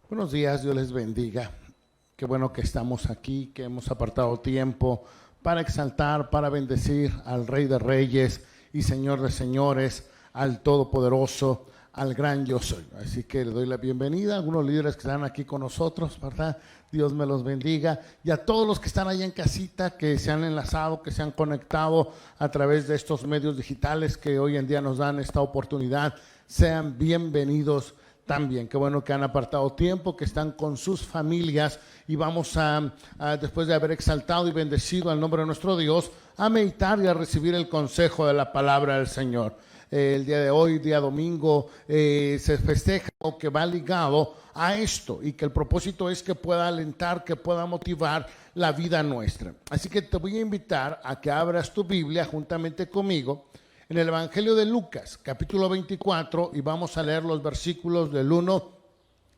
Buenos días, Dios les bendiga. Qué bueno que estamos aquí, que hemos apartado tiempo para exaltar, para bendecir al Rey de Reyes y Señor de Señores, al Todopoderoso, al gran yo soy. Así que le doy la bienvenida a algunos líderes que están aquí con nosotros, ¿verdad? Dios me los bendiga. Y a todos los que están allá en casita, que se han enlazado, que se han conectado a través de estos medios digitales que hoy en día nos dan esta oportunidad, sean bienvenidos también. Qué bueno que han apartado tiempo, que están con sus familias y vamos después de haber exaltado y bendecido al nombre de nuestro Dios, a meditar y a recibir el consejo de la palabra del Señor. El día de hoy, día domingo, se festeja o que va ligado a esto y que el propósito es que pueda alentar, que pueda motivar la vida nuestra. Así que te voy a invitar a que abras tu Biblia juntamente conmigo en el Evangelio de Lucas, capítulo 24, y vamos a leer los versículos del 1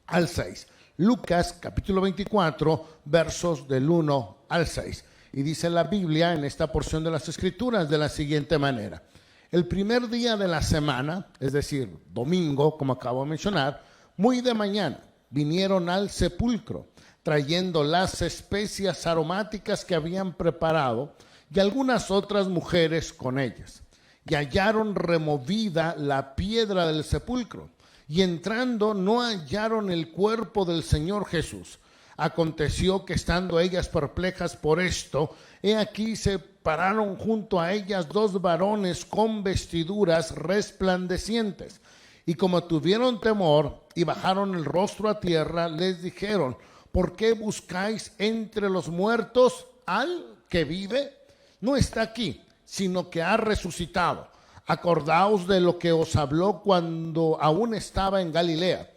al 6. Lucas, capítulo 24, versos del 1 al 6. Y dice la Biblia en esta porción de las Escrituras de la siguiente manera. El primer día de la semana, es decir, domingo, como acabo de mencionar, muy de mañana, vinieron al sepulcro, trayendo las especias aromáticas que habían preparado y algunas otras mujeres con ellas. Y hallaron removida la piedra del sepulcro, y entrando no hallaron el cuerpo del Señor Jesús. Aconteció que estando ellas perplejas por esto, he aquí se pararon junto a ellas dos varones con vestiduras resplandecientes. Y como tuvieron temor y bajaron el rostro a tierra, les dijeron: ¿por qué buscáis entre los muertos al que vive? No está aquí, sino que ha resucitado. Acordaos de lo que os habló cuando aún estaba en Galilea,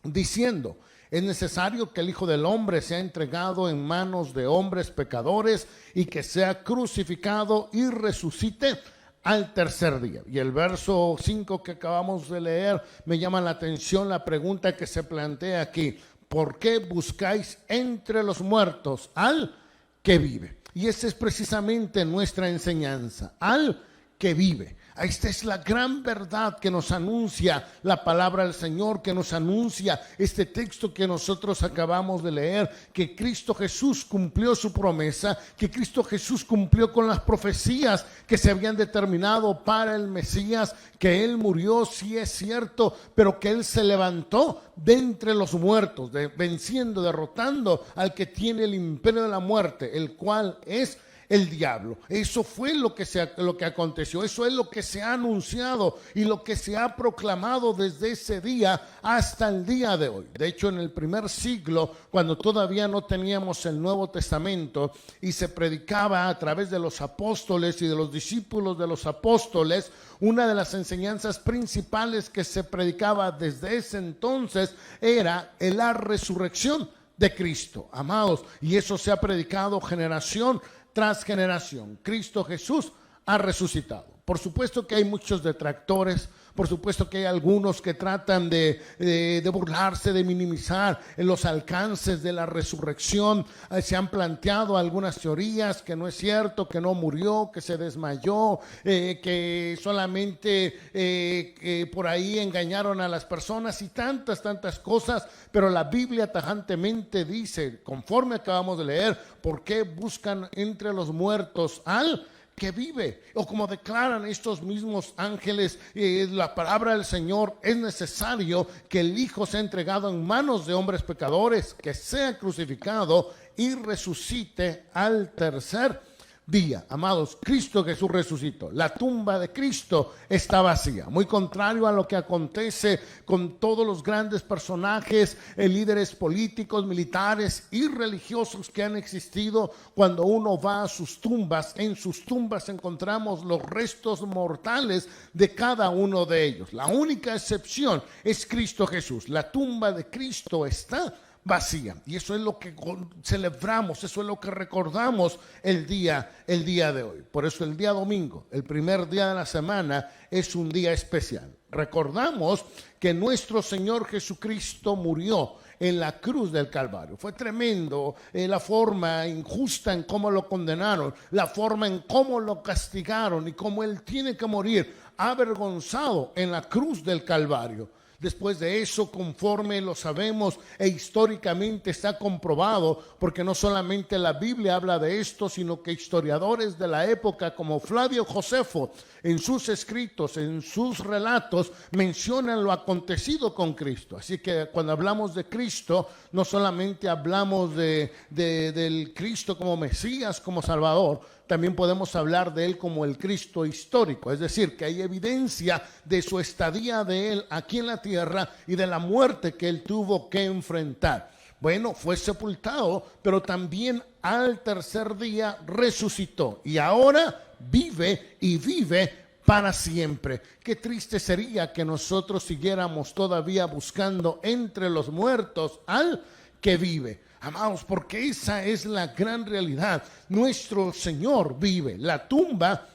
diciendo: es necesario que el Hijo del Hombre sea entregado en manos de hombres pecadores y que sea crucificado y resucite al tercer día. Y el verso 5 que acabamos de leer, me llama la atención la pregunta que se plantea aquí: ¿por qué buscáis entre los muertos al que vive? Y esa es precisamente nuestra enseñanza, al que vive. Esta es la gran verdad que nos anuncia la palabra del Señor, que nos anuncia este texto que nosotros acabamos de leer, que Cristo Jesús cumplió su promesa, que Cristo Jesús cumplió con las profecías que se habían determinado para el Mesías, que Él murió, sí es cierto, pero que Él se levantó de entre los muertos, venciendo, derrotando al que tiene el imperio de la muerte, el cual es el diablo. Eso fue lo que aconteció, eso es lo que se ha anunciado y lo que se ha proclamado desde ese día hasta el día de hoy. De hecho, en el primer siglo, cuando todavía no teníamos el Nuevo Testamento y se predicaba a través de los apóstoles y de los discípulos de los apóstoles, una de las enseñanzas principales que se predicaba desde ese entonces era la resurrección de Cristo, amados, y eso se ha predicado generación tras generación. Cristo Jesús ha resucitado. Por supuesto que hay muchos detractores, por supuesto que hay algunos que tratan de burlarse, de minimizar los alcances de la resurrección. Se han planteado algunas teorías que no es cierto, que no murió, que se desmayó, que solamente por ahí engañaron a las personas y tantas cosas, pero la Biblia tajantemente dice, conforme acabamos de leer: ¿por qué buscan entre los muertos al que vive? O como declaran estos mismos ángeles, la palabra del Señor: es necesario que el Hijo sea entregado en manos de hombres pecadores, que sea crucificado y resucite al tercer día. Amados, Cristo Jesús resucitó. La tumba de Cristo está vacía, muy contrario a lo que acontece con todos los grandes personajes, líderes políticos, militares y religiosos que han existido. Cuando uno va a sus tumbas, en sus tumbas encontramos los restos mortales de cada uno de ellos. La única excepción es Cristo Jesús. La tumba de Cristo está vacía, y eso es lo que celebramos, eso es lo que recordamos el día de hoy. Por eso el día domingo, el primer día de la semana, es un día especial. Recordamos que nuestro Señor Jesucristo murió en la cruz del Calvario. Fue tremendo la forma injusta en cómo lo condenaron, la forma en cómo lo castigaron y cómo Él tiene que morir avergonzado en la cruz del Calvario. Después de eso, conforme lo sabemos e históricamente está comprobado, porque no solamente la Biblia habla de esto, sino que historiadores de la época como Flavio Josefo, en sus escritos, en sus relatos, mencionan lo acontecido con Cristo. Así que cuando hablamos de Cristo, no solamente hablamos del Cristo como Mesías, como Salvador, también podemos hablar de él como el Cristo histórico, es decir, que hay evidencia de su estadía de él aquí en la tierra y de la muerte que él tuvo que enfrentar. Bueno, fue sepultado, pero también al tercer día resucitó y ahora vive y vive para siempre. Qué triste sería que nosotros siguiéramos todavía buscando entre los muertos al que vive. Amados, porque esa es la gran realidad. Nuestro Señor vive. La tumba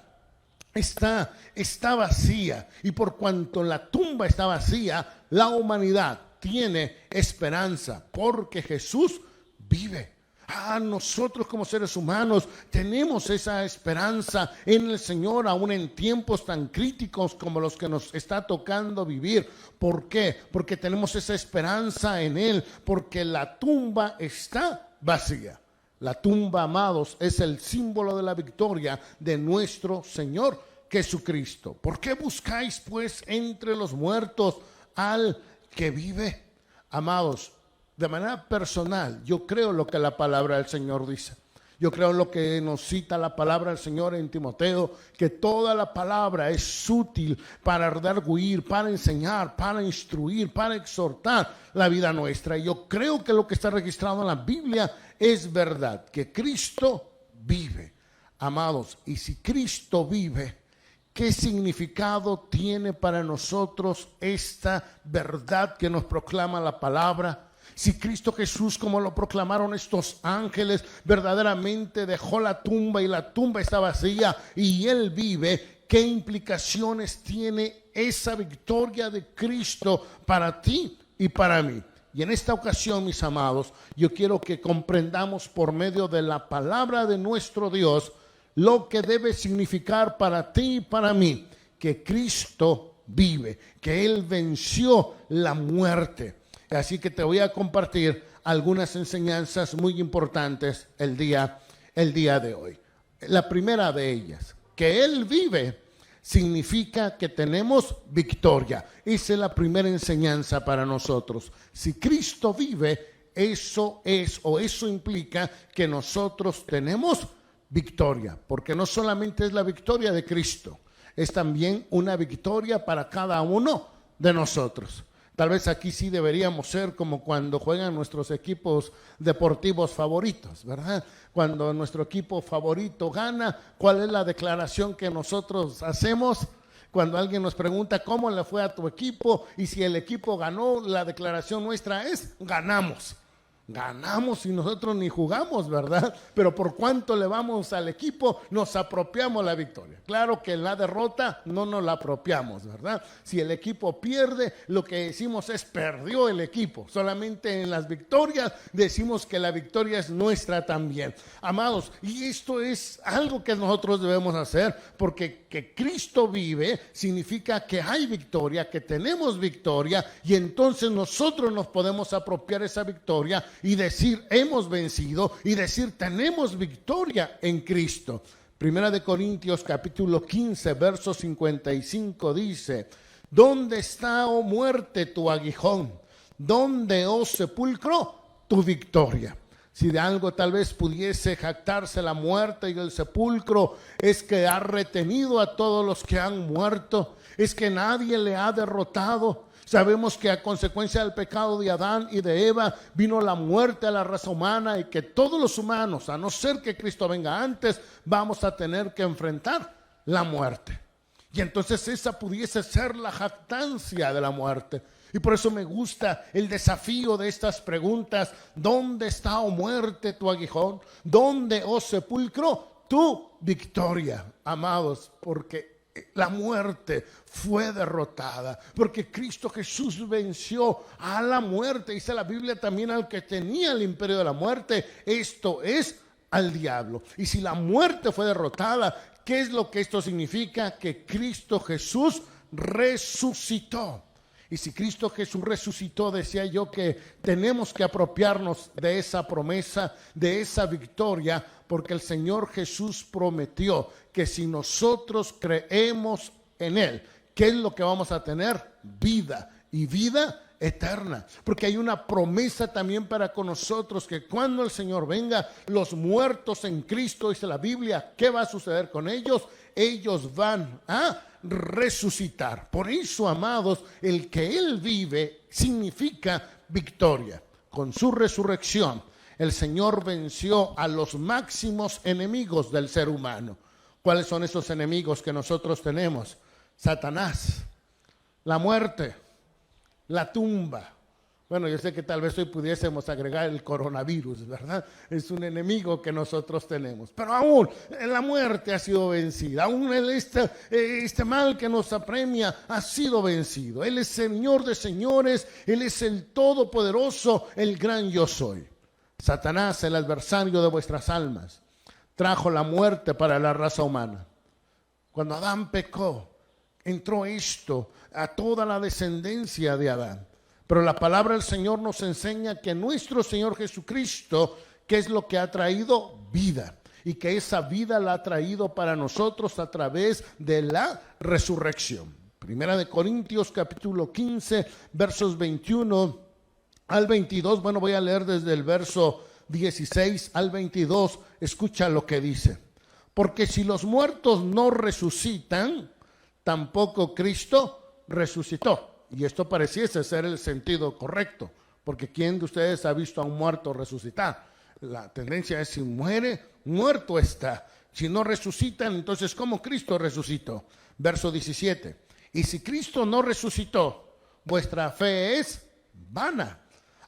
está vacía. Y por cuanto la tumba está vacía, la humanidad tiene esperanza. Porque Jesús vive. Nosotros como seres humanos tenemos esa esperanza en el Señor, aún en tiempos tan críticos como los que nos está tocando vivir. ¿Por qué? Porque tenemos esa esperanza en Él, porque la tumba está vacía. La tumba, amados, es el símbolo de la victoria de nuestro Señor Jesucristo. ¿Por qué buscáis pues entre los muertos al que vive? Amados, de manera personal, yo creo lo que la palabra del Señor dice. Yo creo lo que nos cita la palabra del Señor en Timoteo, que toda la palabra es útil para redarguir, para enseñar, para instruir, para exhortar la vida nuestra. Y yo creo que lo que está registrado en la Biblia es verdad, que Cristo vive. Amados, y si Cristo vive, ¿qué significado tiene para nosotros esta verdad que nos proclama la palabra? Si Cristo Jesús, como lo proclamaron estos ángeles, verdaderamente dejó la tumba y la tumba está vacía y Él vive, ¿qué implicaciones tiene esa victoria de Cristo para ti y para mí? Y en esta ocasión, mis amados, yo quiero que comprendamos por medio de la palabra de nuestro Dios lo que debe significar para ti y para mí, que Cristo vive, que Él venció la muerte. Así que te voy a compartir algunas enseñanzas muy importantes el día de hoy. La primera de ellas, que Él vive, significa que tenemos victoria. Esa es la primera enseñanza para nosotros. Si Cristo vive, eso implica que nosotros tenemos victoria, porque no solamente es la victoria de Cristo, es también una victoria para cada uno de nosotros. Tal vez aquí sí deberíamos ser como cuando juegan nuestros equipos deportivos favoritos, ¿verdad? Cuando nuestro equipo favorito gana, ¿cuál es la declaración que nosotros hacemos? Cuando alguien nos pregunta cómo le fue a tu equipo y si el equipo ganó, la declaración nuestra es ganamos. Ganamos y nosotros ni jugamos, ¿verdad? Pero por cuánto le vamos al equipo, nos apropiamos la victoria. Claro que en la derrota no nos la apropiamos, ¿verdad? Si el equipo pierde, lo que decimos es perdió el equipo. Solamente en las victorias decimos que la victoria es nuestra también. Amados, y esto es algo que nosotros debemos hacer, porque que Cristo vive significa que hay victoria, que tenemos victoria, y entonces nosotros nos podemos apropiar esa victoria y decir hemos vencido y decir tenemos victoria en Cristo. Primera de Corintios capítulo 15 verso 55 dice: ¿dónde está, oh muerte, tu aguijón? ¿Dónde, oh sepulcro, tu victoria? Si de algo tal vez pudiese jactarse la muerte y el sepulcro, es que ha retenido a todos los que han muerto, es que nadie le ha derrotado. Sabemos que a consecuencia del pecado de Adán y de Eva vino la muerte a la raza humana y que todos los humanos, a no ser que Cristo venga antes, vamos a tener que enfrentar la muerte. Y entonces esa pudiese ser la jactancia de la muerte. Y por eso me gusta el desafío de estas preguntas. ¿Dónde está, oh muerte, tu aguijón? ¿Dónde, oh sepulcro, tu victoria? Amados, porque la muerte fue derrotada, porque Cristo Jesús venció a la muerte. Dice la Biblia también al que tenía el imperio de la muerte, esto es al diablo. Y si la muerte fue derrotada, ¿qué es lo que esto significa? Que Cristo Jesús resucitó. Y si Cristo Jesús resucitó, decía yo que tenemos que apropiarnos de esa promesa, de esa victoria, porque el Señor Jesús prometió que si nosotros creemos en Él, ¿qué es lo que vamos a tener? Vida, y vida eterna, porque hay una promesa también para con nosotros, que cuando el Señor venga, los muertos en Cristo, dice la Biblia, ¿qué va a suceder con ellos? Ellos van a resucitar. Por eso, amados, el que Él vive significa victoria. Con su resurrección, el Señor venció a los máximos enemigos del ser humano. ¿Cuáles son esos enemigos que nosotros tenemos? Satanás, la muerte, la tumba. Bueno, yo sé que tal vez hoy pudiésemos agregar el coronavirus, ¿verdad? Es un enemigo que nosotros tenemos. Pero aún la muerte ha sido vencida. Aún este mal que nos apremia ha sido vencido. Él es Señor de señores. Él es el Todopoderoso, el gran yo soy. Satanás, el adversario de vuestras almas, trajo la muerte para la raza humana. Cuando Adán pecó, entró esto a toda la descendencia de Adán. Pero la palabra del Señor nos enseña que nuestro Señor Jesucristo, ¿qué es lo que ha traído? Vida. Y que esa vida la ha traído para nosotros a través de la resurrección. Primera de Corintios capítulo 15, versos 21 al 22. Bueno, voy a leer desde el verso 16 al 22. Escucha lo que dice. Porque si los muertos no resucitan, tampoco Cristo resucitó. Y esto pareciese ser el sentido correcto, porque ¿quién de ustedes ha visto a un muerto resucitar? La tendencia es: si muere, muerto está. Si no resucitan, entonces ¿cómo Cristo resucitó? Verso 17. Y si Cristo no resucitó, vuestra fe es vana.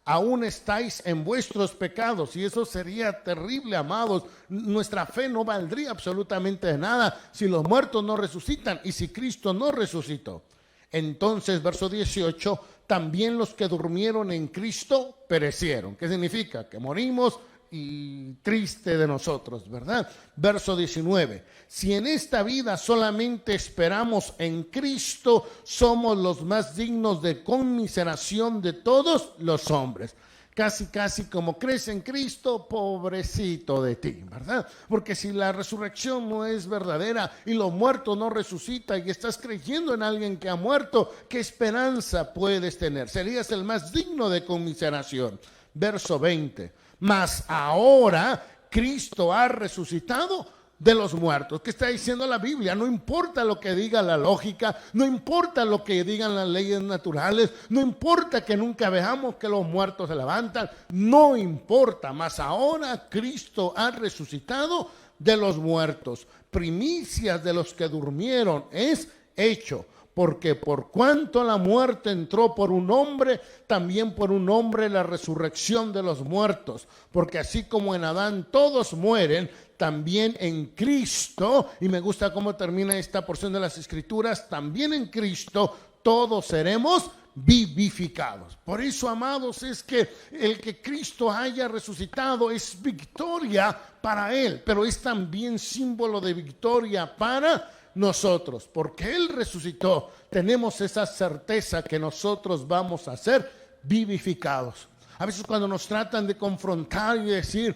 Aún estáis en vuestros pecados, y eso sería terrible, amados. Nuestra fe no valdría absolutamente de nada si los muertos no resucitan y si Cristo no resucitó. Entonces, verso 18, también los que durmieron en Cristo perecieron. ¿Qué significa? Que morimos y triste de nosotros, ¿verdad? Verso 19, si en esta vida solamente esperamos en Cristo, somos los más dignos de conmiseración de todos los hombres. Casi como crees en Cristo, pobrecito de ti, ¿verdad? Porque si la resurrección no es verdadera y los muertos no resucitan y estás creyendo en alguien que ha muerto, ¿qué esperanza puedes tener? Serías el más digno de conmiseración. Verso 20, mas ahora Cristo ha resucitado de los muertos. ¿Qué está diciendo la Biblia? No importa lo que diga la lógica, no importa lo que digan las leyes naturales, no importa que nunca veamos que los muertos se levantan, no importa, mas ahora Cristo ha resucitado de los muertos. Primicias de los que durmieron es hecho. Porque por cuanto la muerte entró por un hombre, también por un hombre la resurrección de los muertos. Porque así como en Adán todos mueren, también en Cristo, y me gusta cómo termina esta porción de las Escrituras, también en Cristo todos seremos vivificados. Por eso, amados, es que el que Cristo haya resucitado es victoria para Él, pero es también símbolo de victoria para nosotros, porque Él resucitó. Tenemos esa certeza que nosotros vamos a ser vivificados. A veces cuando nos tratan de confrontar y decir,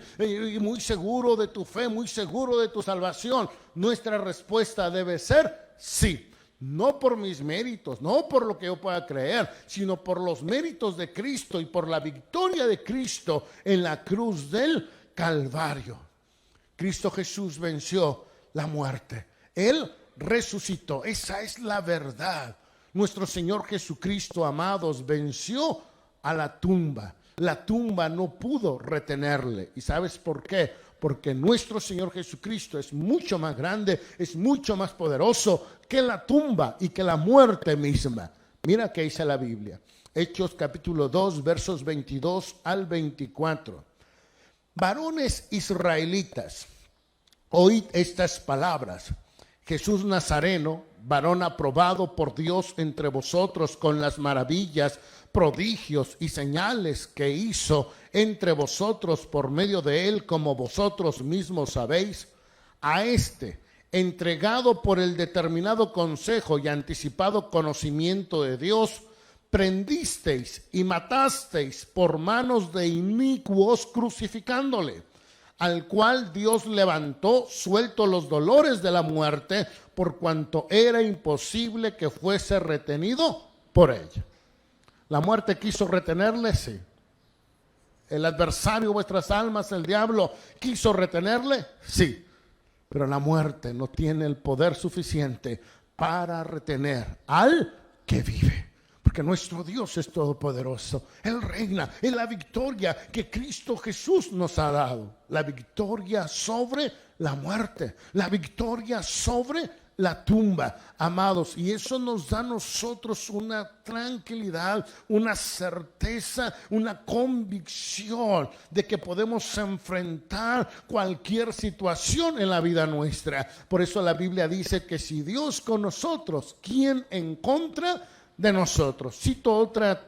muy seguro de tu fe, muy seguro de tu salvación, nuestra respuesta debe ser sí. No por mis méritos, no por lo que yo pueda creer, sino por los méritos de Cristo y por la victoria de Cristo en la cruz del Calvario. Cristo Jesús venció la muerte. Él resucitó. Esa es la verdad. Nuestro Señor Jesucristo, amados, venció a la tumba. La tumba no pudo retenerle. ¿Y sabes por qué? Porque nuestro Señor Jesucristo es mucho más grande, es mucho más poderoso que la tumba y que la muerte misma. Mira qué dice la Biblia. Hechos capítulo 2, versos 22 al 24. Varones israelitas, oíd estas palabras. Jesús Nazareno, varón aprobado por Dios entre vosotros con las maravillas, prodigios y señales que hizo entre vosotros por medio de él, como vosotros mismos sabéis, a este, entregado por el determinado consejo y anticipado conocimiento de Dios, prendisteis y matasteis por manos de inicuos crucificándole, al cual Dios levantó, suelto los dolores de la muerte, por cuanto era imposible que fuese retenido por ella. La muerte quiso retenerle, sí. El adversario de vuestras almas, el diablo, quiso retenerle, sí. Pero la muerte no tiene el poder suficiente para retener al que vive. Porque nuestro Dios es todopoderoso. Él reina en la victoria que Cristo Jesús nos ha dado. La victoria sobre la muerte. La victoria sobre la tumba, amados. Y eso nos da a nosotros una tranquilidad, una certeza, una convicción de que podemos enfrentar cualquier situación en la vida nuestra. Por eso la Biblia dice que si Dios con nosotros, ¿quién en contra de nosotros? Cito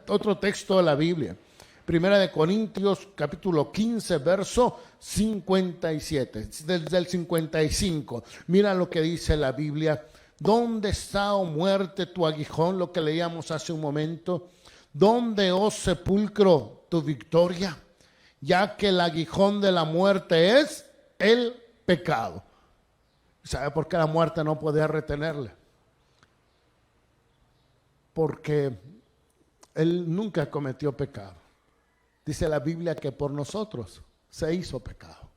otro texto de la Biblia. Primera de Corintios, capítulo 15, verso 57, desde el 55. Mira lo que dice la Biblia. ¿Dónde está, oh muerte, tu aguijón? Lo que leíamos hace un momento. ¿Dónde, oh sepulcro, tu victoria? Ya que el aguijón de la muerte es el pecado. ¿Sabe por qué la muerte no podía retenerle? Porque él nunca cometió pecado. Dice la Biblia que por nosotros se hizo pecado.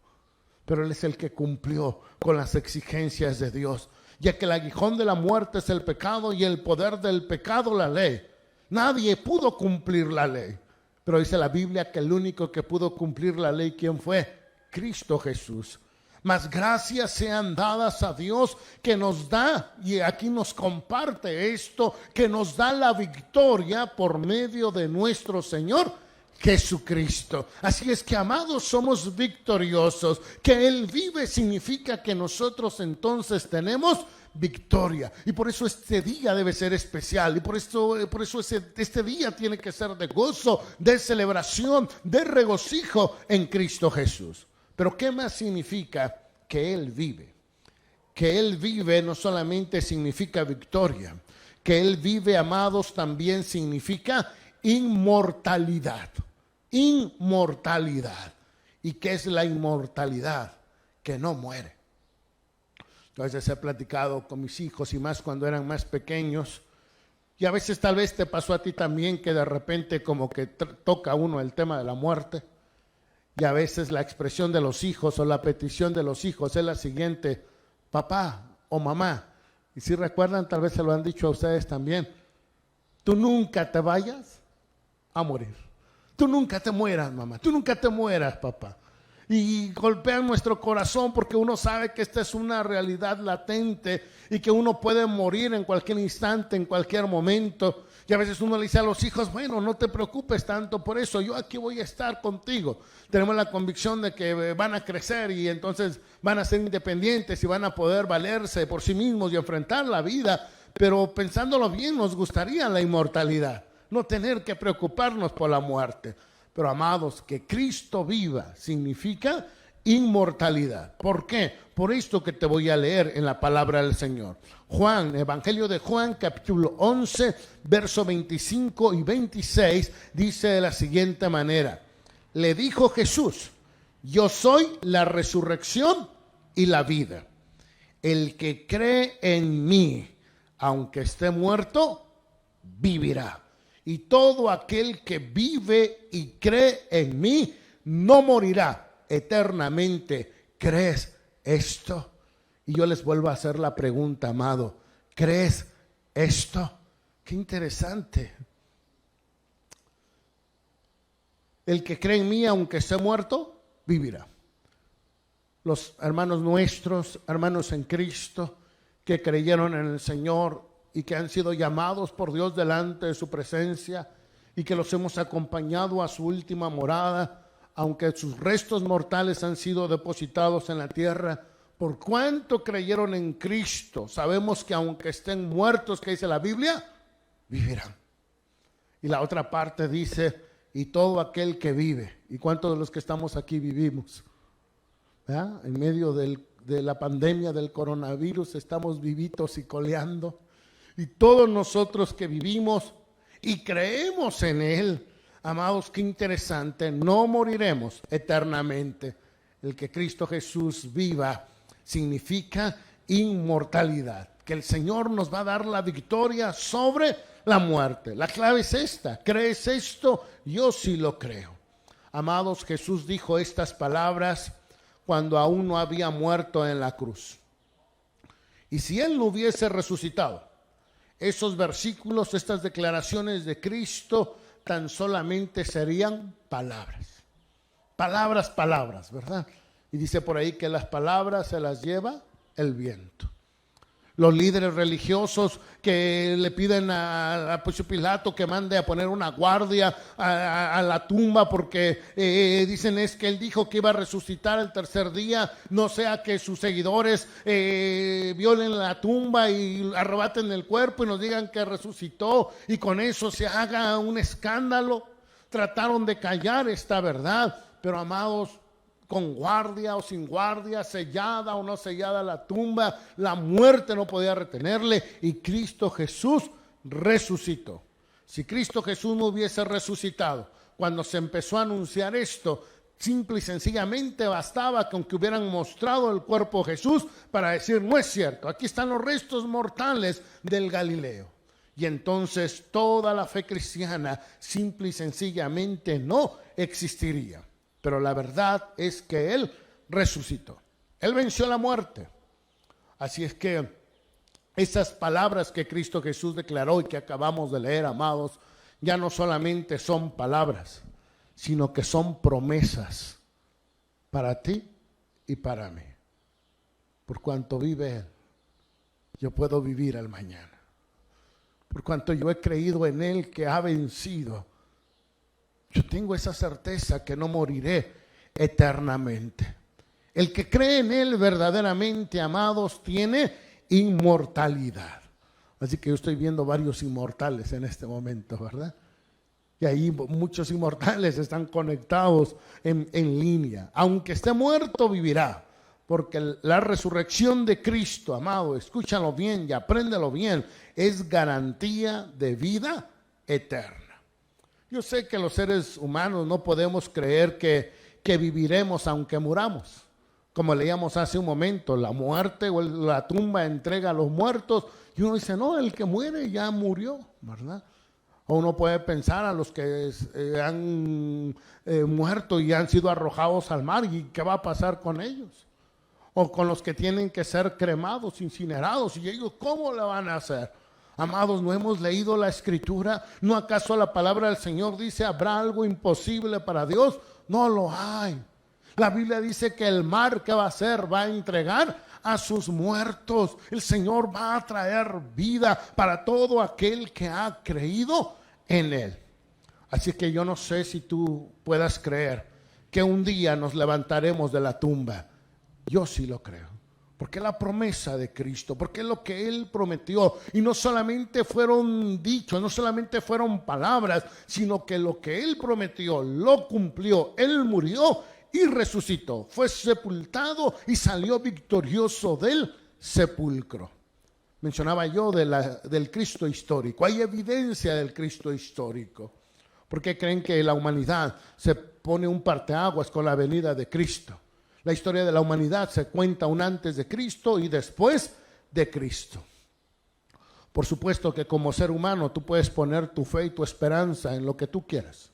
Pero Él es el que cumplió con las exigencias de Dios. Ya que el aguijón de la muerte es el pecado y el poder del pecado la ley. Nadie pudo cumplir la ley. Pero dice la Biblia que el único que pudo cumplir la ley, ¿quién fue? Cristo Jesús. Mas gracias sean dadas a Dios que nos da, y aquí nos comparte esto, que nos da la victoria por medio de nuestro Señor Jesucristo. Así es que, amados, somos victoriosos. Que Él vive significa que nosotros entonces tenemos victoria. Y por eso este día debe ser especial. Y por eso este día tiene que ser de gozo, de celebración, de regocijo en Cristo Jesús. Pero ¿qué más significa que Él vive? Que Él vive no solamente significa victoria. Que Él vive, amados, también significa inmortalidad. Inmortalidad. ¿Y qué es la inmortalidad? Que no muere. A veces he platicado con mis hijos y más cuando eran más pequeños. Y a veces tal vez te pasó a ti también que de repente como que toca uno el tema de la muerte. Y a veces la expresión de los hijos o la petición de los hijos es la siguiente: papá o mamá. Y si recuerdan, tal vez se lo han dicho a ustedes también. Tú nunca te vayas a morir. Tú nunca te mueras, mamá. Tú nunca te mueras, papá. Y golpean nuestro corazón porque uno sabe que esta es una realidad latente y que uno puede morir en cualquier instante, en cualquier momento. Y a veces uno le dice a los hijos: bueno, no te preocupes tanto por eso, yo aquí voy a estar contigo. Tenemos la convicción de que van a crecer y entonces van a ser independientes y van a poder valerse por sí mismos y enfrentar la vida. Pero pensándolo bien, nos gustaría la inmortalidad, no tener que preocuparnos por la muerte. Pero, amados, que Cristo viva significa inmortalidad. ¿Por qué? Por esto que te voy a leer en la palabra del Señor. Juan, Evangelio de Juan, capítulo 11, verso 25 y 26, dice de la siguiente manera: le dijo Jesús: yo soy la resurrección y la vida. El que cree en mí, aunque esté muerto, vivirá. Y todo aquel que vive y cree en mí no morirá eternamente. ¿Crees esto? Y yo les vuelvo a hacer la pregunta, amado: ¿crees esto? Qué interesante. El que cree en mí, aunque esté muerto, vivirá. Los hermanos nuestros, hermanos en Cristo, que creyeron en el Señor y que han sido llamados por Dios delante de su presencia y que los hemos acompañado a su última morada, aunque sus restos mortales han sido depositados en la tierra, por cuanto creyeron en Cristo, sabemos que aunque estén muertos, ¿qué dice la Biblia? Vivirán. Y la otra parte dice: y todo aquel que vive. ¿Y cuántos de los que estamos aquí vivimos? ¿Verdad? En medio de la pandemia del coronavirus estamos vivitos y coleando. Y todos nosotros que vivimos y creemos en Él, amados, qué interesante, no moriremos eternamente. El que Cristo Jesús viva significa inmortalidad, que el Señor nos va a dar la victoria sobre la muerte. La clave es esta: ¿crees esto? Yo sí lo creo. Amados, Jesús dijo estas palabras cuando aún no había muerto en la cruz. Y si Él no hubiese resucitado, esos versículos, estas declaraciones de Cristo, tan solamente serían palabras. Palabras, ¿verdad? Y dice por ahí que las palabras se las lleva el viento. Los líderes religiosos que le piden a Poncio Pilato que mande a poner una guardia a la tumba porque dicen es que él dijo que iba a resucitar el tercer día, no sea que sus seguidores violen la tumba y arrebaten el cuerpo y nos digan que resucitó y con eso se haga un escándalo. Trataron de callar esta verdad, pero amados, con guardia o sin guardia, sellada o no sellada la tumba, la muerte no podía retenerle y Cristo Jesús resucitó. Si Cristo Jesús no hubiese resucitado, cuando se empezó a anunciar esto, simple y sencillamente bastaba con que hubieran mostrado el cuerpo de Jesús para decir, no es cierto, aquí están los restos mortales del Galileo. Y entonces toda la fe cristiana simple y sencillamente no existiría. Pero la verdad es que Él resucitó. Él venció la muerte. Así es que esas palabras que Cristo Jesús declaró y que acabamos de leer, amados, ya no solamente son palabras, sino que son promesas para ti y para mí. Por cuanto vive Él, yo puedo vivir al mañana. Por cuanto yo he creído en Él que ha vencido, yo tengo esa certeza que no moriré eternamente. El que cree en Él verdaderamente, amados, tiene inmortalidad. Así que yo estoy viendo varios inmortales en este momento, ¿verdad? Y ahí muchos inmortales están conectados en línea. Aunque esté muerto, vivirá. Porque la resurrección de Cristo, amado, escúchalo bien y apréndelo bien, es garantía de vida eterna. Yo sé que los seres humanos no podemos creer que viviremos aunque muramos. Como leíamos hace un momento, la muerte o la tumba entrega a los muertos. Y uno dice, no, el que muere ya murió, ¿verdad? O uno puede pensar a los que han muerto y han sido arrojados al mar, ¿y qué va a pasar con ellos? O con los que tienen que ser cremados, incinerados, ¿y ellos cómo le van a hacer? Amados, ¿no hemos leído la Escritura? ¿No acaso la palabra del Señor dice, ¿habrá algo imposible para Dios? No lo hay. La Biblia dice que el mar, ¿qué va a hacer? Va a entregar a sus muertos. El Señor va a traer vida para todo aquel que ha creído en Él. Así que yo no sé si tú puedas creer que un día nos levantaremos de la tumba. Yo sí lo creo. Porque la promesa de Cristo, porque es lo que Él prometió. Y no solamente fueron dichos, no solamente fueron palabras, sino que lo que Él prometió lo cumplió. Él murió y resucitó. Fue sepultado y salió victorioso del sepulcro. Mencionaba yo del Cristo histórico. Hay evidencia del Cristo histórico. ¿Por qué creen que la humanidad se pone un parteaguas con la venida de Cristo? La historia de la humanidad se cuenta un antes de Cristo y después de Cristo. Por supuesto que como ser humano tú puedes poner tu fe y tu esperanza en lo que tú quieras.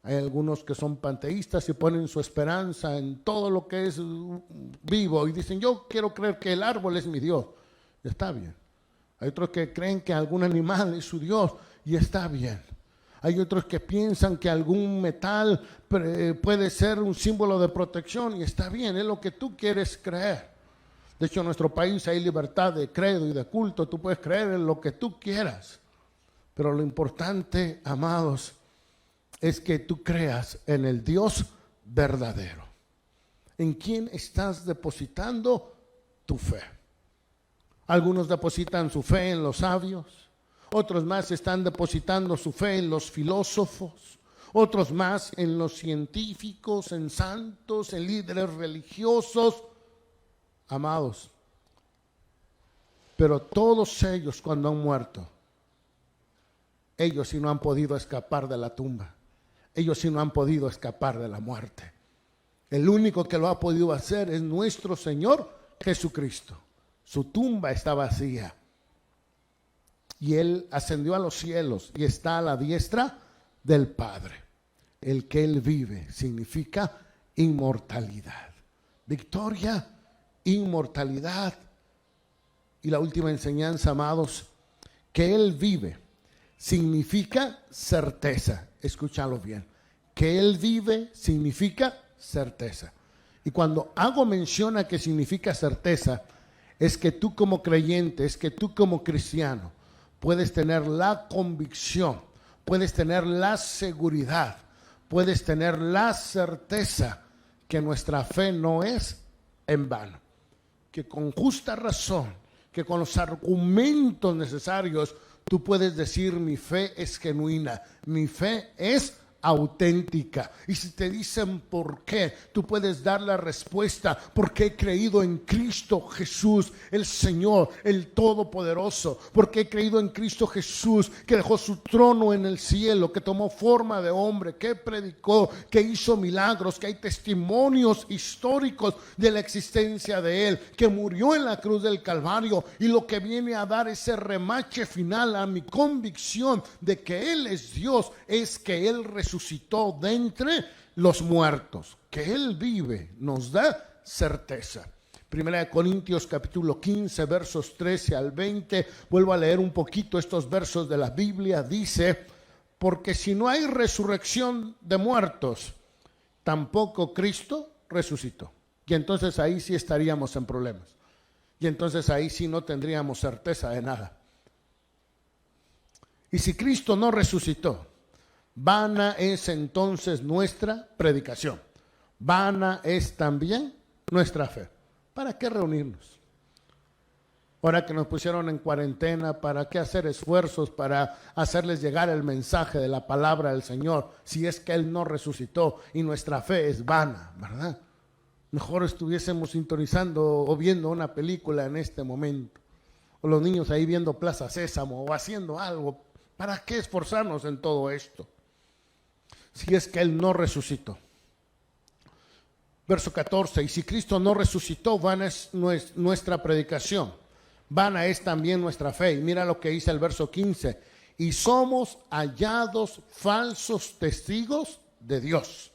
Hay algunos que son panteístas y ponen su esperanza en todo lo que es vivo y dicen, yo quiero creer que el árbol es mi Dios. Y está bien. Hay otros que creen que algún animal es su Dios y está bien. Hay otros que piensan que algún metal puede ser un símbolo de protección y está bien, es lo que tú quieres creer. De hecho, en nuestro país hay libertad de credo y de culto, tú puedes creer en lo que tú quieras. Pero lo importante, amados, es que tú creas en el Dios verdadero. ¿En quién estás depositando tu fe? Algunos depositan su fe en los sabios. Otros más están depositando su fe en los filósofos, otros más en los científicos, en santos, en líderes religiosos. Amados, pero todos ellos cuando han muerto, ellos sí no han podido escapar de la tumba. Ellos sí no han podido escapar de la muerte. El único que lo ha podido hacer es nuestro Señor Jesucristo. Su tumba está vacía. Y Él ascendió a los cielos y está a la diestra del Padre. El que Él vive significa inmortalidad. Victoria, inmortalidad. Y la última enseñanza, amados, que Él vive significa certeza. Escúchalo bien. Que Él vive significa certeza. Y cuando hago mención a que significa certeza, es que tú como creyente, es que tú como cristiano, puedes tener la convicción, puedes tener la seguridad, puedes tener la certeza que nuestra fe no es en vano. Que con justa razón, que con los argumentos necesarios, tú puedes decir: mi fe es genuina, mi fe es auténtica. Y si te dicen por qué, tú puedes dar la respuesta: porque he creído en Cristo Jesús, el Señor, el Todopoderoso. Porque he creído en Cristo Jesús, que dejó su trono en el cielo, que tomó forma de hombre, que predicó, que hizo milagros, que hay testimonios históricos de la existencia de Él, que murió en la cruz del Calvario, y lo que viene a dar ese remache final a mi convicción de que Él es Dios, es que Él resucitó de entre los muertos. Que Él vive nos da certeza. Primera de Corintios capítulo 15 versos 13 al 20. Vuelvo a leer un poquito estos versos de la Biblia. Dice: porque si no hay resurrección de muertos, tampoco Cristo resucitó. Y entonces ahí sí estaríamos en problemas. Y entonces ahí sí no tendríamos certeza de nada. Y si Cristo no resucitó, vana es entonces nuestra predicación. Vana es también nuestra fe. ¿Para qué reunirnos? Ahora que nos pusieron en cuarentena, ¿para qué hacer esfuerzos para hacerles llegar el mensaje de la palabra del Señor? Si es que Él no resucitó y nuestra fe es vana, ¿verdad? Mejor estuviésemos sintonizando o viendo una película en este momento. O los niños ahí viendo Plaza Sésamo o haciendo algo. ¿Para qué esforzarnos en todo esto? Si es que Él no resucitó. Verso 14, y si Cristo no resucitó, vana es nuestra predicación, vana es también nuestra fe. Y mira lo que dice el verso 15, y somos hallados falsos testigos de Dios,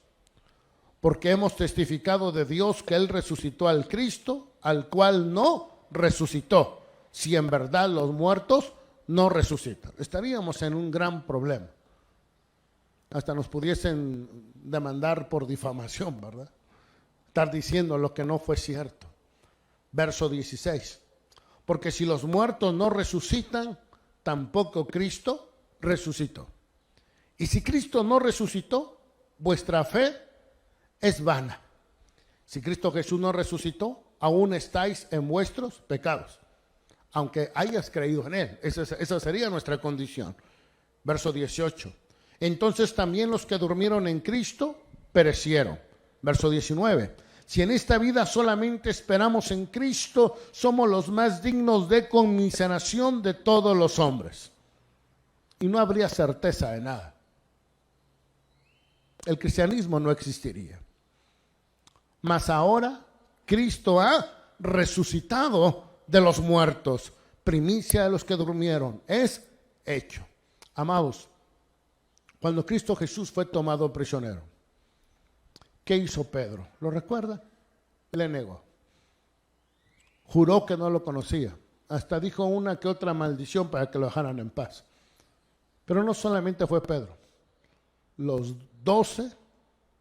porque hemos testificado de Dios que Él resucitó al Cristo, al cual no resucitó, si en verdad los muertos no resucitan. Estaríamos en un gran problema. Hasta nos pudiesen demandar por difamación, ¿verdad? Estar diciendo lo que no fue cierto. Verso 16. Porque si los muertos no resucitan, tampoco Cristo resucitó. Y si Cristo no resucitó, vuestra fe es vana. Si Cristo Jesús no resucitó, aún estáis en vuestros pecados, aunque hayas creído en Él. Esa sería nuestra condición. Verso 18. Entonces también los que durmieron en Cristo perecieron. Verso 19. Si en esta vida solamente esperamos en Cristo, somos los más dignos de conmiseración de todos los hombres. Y no habría certeza de nada. El cristianismo no existiría. Mas ahora Cristo ha resucitado de los muertos, primicia de los que durmieron. Es hecho. Amados, cuando Cristo Jesús fue tomado prisionero, ¿qué hizo Pedro? ¿Lo recuerda? Le negó. Juró que no lo conocía. Hasta dijo una que otra maldición para que lo dejaran en paz. Pero no solamente fue Pedro. Los 12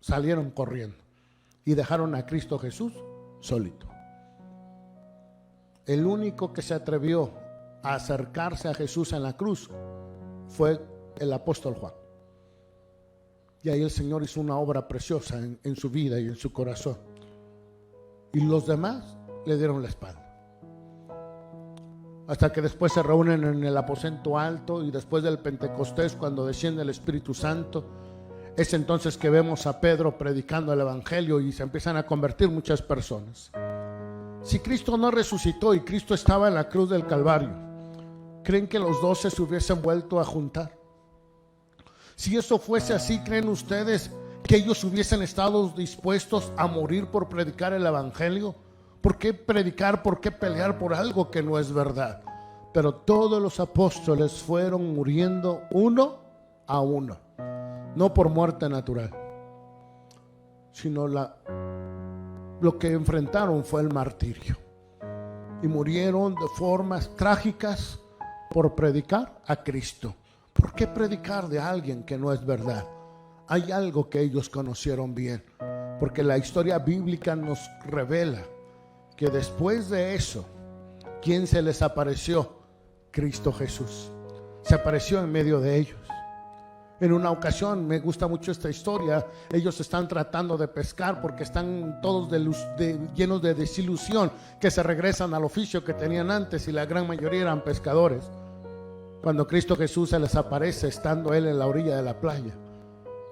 salieron corriendo y dejaron a Cristo Jesús solito. El único que se atrevió a acercarse a Jesús en la cruz fue el apóstol Juan. Y ahí el Señor hizo una obra preciosa en su vida y en su corazón. Y los demás le dieron la espalda. Hasta que después se reúnen en el aposento alto y después del Pentecostés, cuando desciende el Espíritu Santo, es entonces que vemos a Pedro predicando el Evangelio y se empiezan a convertir muchas personas. Si Cristo no resucitó y Cristo estaba en la cruz del Calvario, ¿creen que los 12 se hubiesen vuelto a juntar? Si eso fuese así, ¿creen ustedes que ellos hubiesen estado dispuestos a morir por predicar el evangelio? ¿Por qué predicar? ¿Por qué pelear por algo que no es verdad? Pero todos los apóstoles fueron muriendo uno a uno, no por muerte natural, sino lo que enfrentaron fue el martirio, y murieron de formas trágicas por predicar a Cristo. ¿Por qué predicar de alguien que no es verdad? Hay algo que ellos conocieron bien, porque la historia bíblica nos revela que después de eso, ¿quién se les apareció? Cristo Jesús. Se apareció en medio de ellos. En una ocasión, me gusta mucho esta historia, ellos están tratando de pescar porque están todos llenos de desilusión, que se regresan al oficio que tenían antes, y la gran mayoría eran pescadores. Cuando Cristo Jesús se les aparece, estando Él en la orilla de la playa,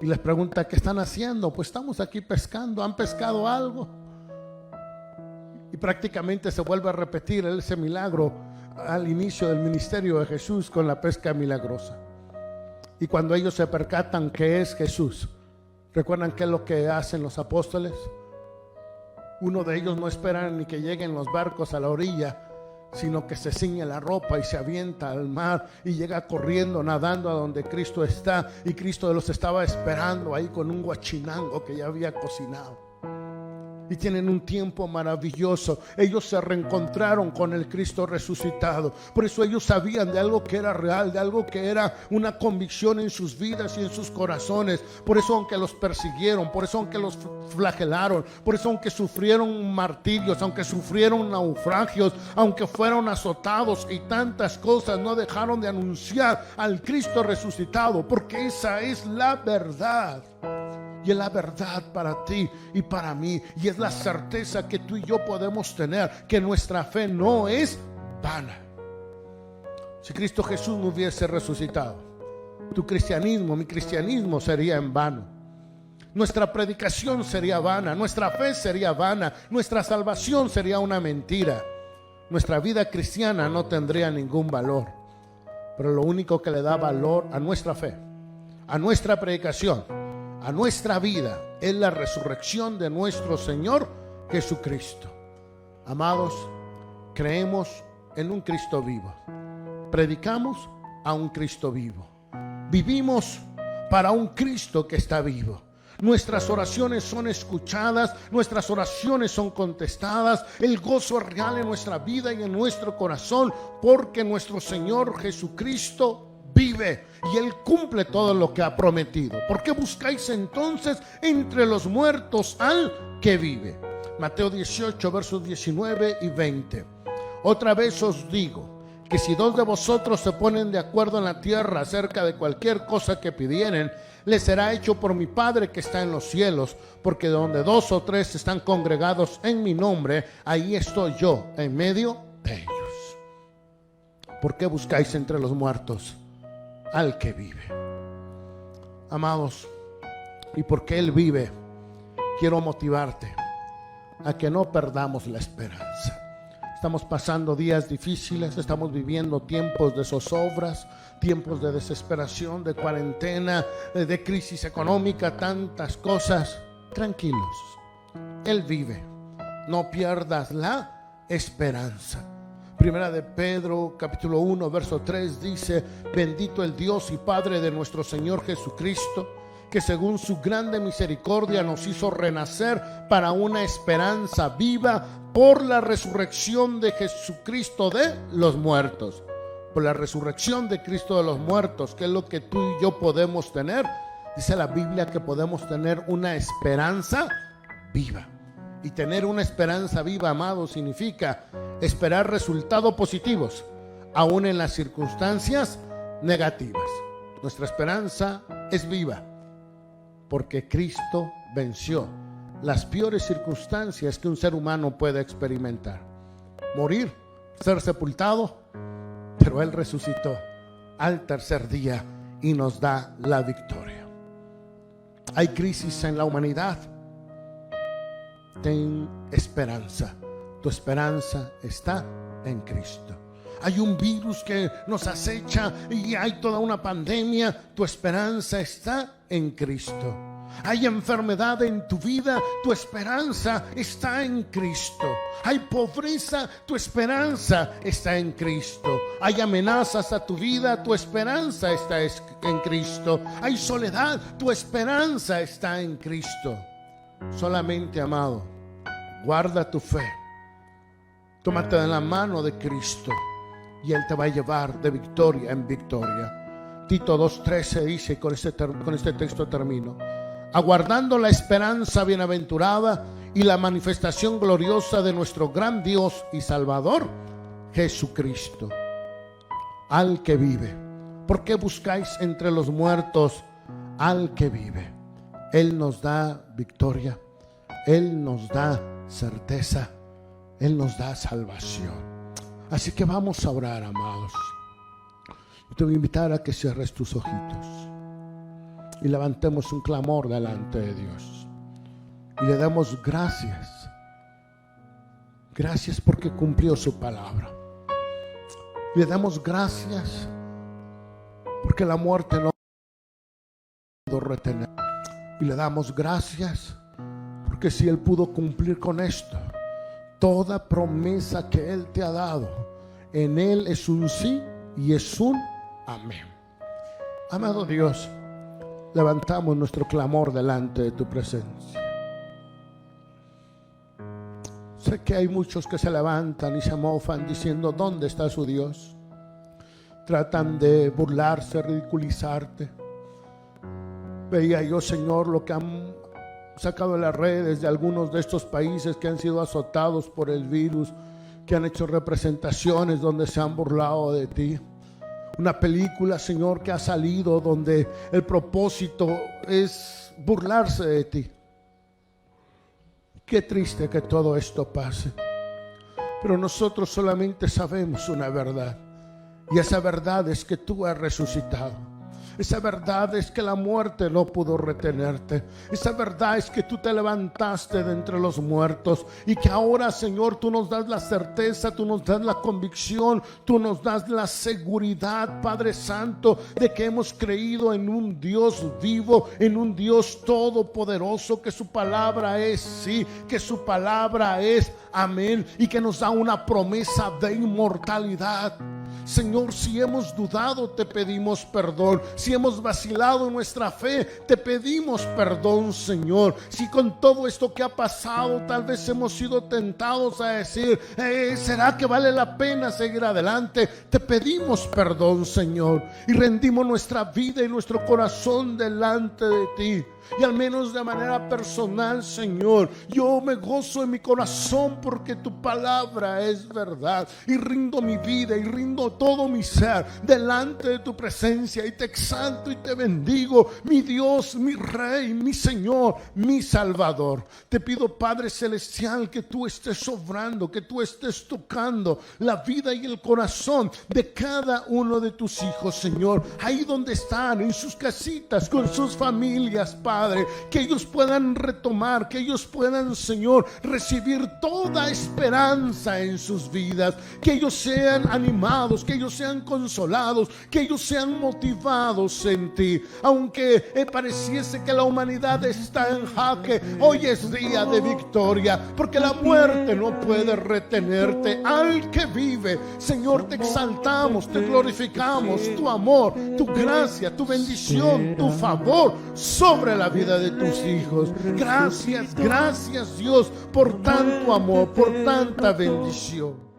y les pregunta: ¿qué están haciendo? Pues estamos aquí pescando. ¿Han pescado algo? Y prácticamente se vuelve a repetir ese milagro al inicio del ministerio de Jesús con la pesca milagrosa. Y cuando ellos se percatan que es Jesús, ¿recuerdan qué es lo que hacen los apóstoles? Uno de ellos no espera ni que lleguen los barcos a la orilla, sino que se ciñe la ropa y se avienta al mar y llega corriendo, nadando a donde Cristo está. Y Cristo los estaba esperando ahí con un guachinango que ya había cocinado. Y tienen un tiempo maravilloso. Ellos se reencontraron con el Cristo resucitado. Por eso ellos sabían de algo que era real, de algo que era una convicción en sus vidas y en sus corazones. Por eso, aunque los persiguieron, por eso aunque los flagelaron, por eso aunque sufrieron martirios, aunque sufrieron naufragios, aunque fueron azotados y tantas cosas, no dejaron de anunciar al Cristo resucitado, porque esa es la verdad. Y es la verdad para ti y para mí. Y es la certeza que tú y yo podemos tener, que nuestra fe no es vana. Si Cristo Jesús no hubiese resucitado, tu cristianismo, mi cristianismo sería en vano. Nuestra predicación sería vana, nuestra fe sería vana, nuestra salvación sería una mentira. Nuestra vida cristiana no tendría ningún valor. Pero lo único que le da valor a nuestra fe, a nuestra predicación, a nuestra vida, es la resurrección de nuestro Señor Jesucristo. Amados, creemos en un Cristo vivo. Predicamos a un Cristo vivo. Vivimos para un Cristo que está vivo. Nuestras oraciones son escuchadas, nuestras oraciones son contestadas. El gozo es real en nuestra vida y en nuestro corazón, porque nuestro Señor Jesucristo vive y Él cumple todo lo que ha prometido. ¿Por qué buscáis entonces entre los muertos al que vive? Mateo 18, versos 19 y 20. Otra vez os digo que si dos de vosotros se ponen de acuerdo en la tierra acerca de cualquier cosa que pidieren, les será hecho por mi Padre que está en los cielos, porque donde dos o tres están congregados en mi nombre, ahí estoy yo en medio de ellos. ¿Por qué buscáis entre los muertos al que vive? Amados, y porque Él vive, quiero motivarte a que no perdamos la esperanza. Estamos pasando días difíciles, estamos viviendo tiempos de zozobras, tiempos de desesperación, de cuarentena, de crisis económica, tantas cosas. Tranquilos, Él vive. No pierdas la esperanza. Primera de Pedro, capítulo 1, verso 3 dice: bendito el Dios y Padre de nuestro Señor Jesucristo, que según su grande misericordia nos hizo renacer para una esperanza viva por la resurrección de Jesucristo de los muertos. Por la resurrección de Cristo de los muertos, que es lo que tú y yo podemos tener. Dice la Biblia que podemos tener una esperanza viva. Y tener una esperanza viva, amado, significa esperar resultados positivos, aún en las circunstancias negativas. Nuestra esperanza es viva, porque Cristo venció las peores circunstancias que un ser humano puede experimentar. Morir, ser sepultado, pero Él resucitó al tercer día y nos da la victoria. Hay crisis en la humanidad. Ten esperanza. Tu esperanza está en Cristo. Hay un virus que nos acecha y hay toda una pandemia. Tu esperanza está en Cristo. Hay enfermedad en tu vida, tu esperanza está en Cristo. Hay pobreza, tu esperanza está en Cristo. Hay amenazas a tu vida, tu esperanza está en Cristo. Hay soledad, tu esperanza está en Cristo. Solamente, amado, guarda tu fe. Tómate de la mano de Cristo y Él te va a llevar de victoria en victoria. Tito 2:13 dice, con este texto termino: aguardando la esperanza bienaventurada y la manifestación gloriosa de nuestro gran Dios y Salvador, Jesucristo, al que vive. ¿Por qué buscáis entre los muertos al que vive? Él nos da victoria, Él nos da certeza, Él nos da salvación. Así que vamos a orar, amados. Yo te voy a invitar a que cierres tus ojitos y levantemos un clamor delante de Dios y le damos gracias. Gracias porque cumplió su palabra. Le damos gracias porque la muerte no pudo retener. Y le damos gracias porque si Él pudo cumplir con esto, toda promesa que Él te ha dado, en Él es un sí y es un amén. Amado Dios, levantamos nuestro clamor delante de tu presencia. Sé que hay muchos que se levantan y se mofan diciendo: ¿dónde está su Dios? Tratan de burlarse, ridiculizarte. Veía yo, Señor, lo que han sacado en las redes de algunos de estos países que han sido azotados por el virus, que han hecho representaciones donde se han burlado de ti. Una película, Señor, que ha salido donde el propósito es burlarse de ti. Qué triste que todo esto pase. Pero nosotros solamente sabemos una verdad. Y esa verdad es que tú has resucitado. Esa verdad es que la muerte no pudo retenerte. Esa verdad es que tú te levantaste de entre los muertos y que ahora, Señor, tú nos das la certeza, tú nos das la convicción, tú nos das la seguridad, Padre Santo, de que hemos creído en un Dios vivo, en un Dios todopoderoso, que su palabra es sí, que su palabra es amén y que nos da una promesa de inmortalidad. Señor, si hemos dudado, te pedimos perdón. Si hemos vacilado en nuestra fe, te pedimos perdón, Señor. Si con todo esto que ha pasado, tal vez hemos sido tentados a decir: ¿será que vale la pena seguir adelante? Te pedimos perdón, Señor, y rendimos nuestra vida y nuestro corazón delante de ti. Y al menos de manera personal, Señor, yo me gozo en mi corazón porque tu palabra es verdad. Y rindo mi vida y rindo todo mi ser delante de tu presencia. Y te exalto y te bendigo, mi Dios, mi Rey, mi Señor, mi Salvador. Te pido, Padre Celestial, que tú estés obrando, que tú estés tocando la vida y el corazón de cada uno de tus hijos, Señor. Ahí donde están, en sus casitas, con sus familias, Padre, que ellos puedan retomar, que ellos puedan, Señor, recibir toda esperanza en sus vidas, que ellos sean animados, que ellos sean consolados, que ellos sean motivados en ti. Aunque pareciese que la humanidad está en jaque, hoy es día de victoria, porque la muerte no puede retenerte. Al que vive, Señor, te exaltamos, te glorificamos, tu amor, tu gracia, tu bendición, tu favor sobre la vida de tus hijos. Gracias, gracias, Dios, por tanto amor, por tanta bendición.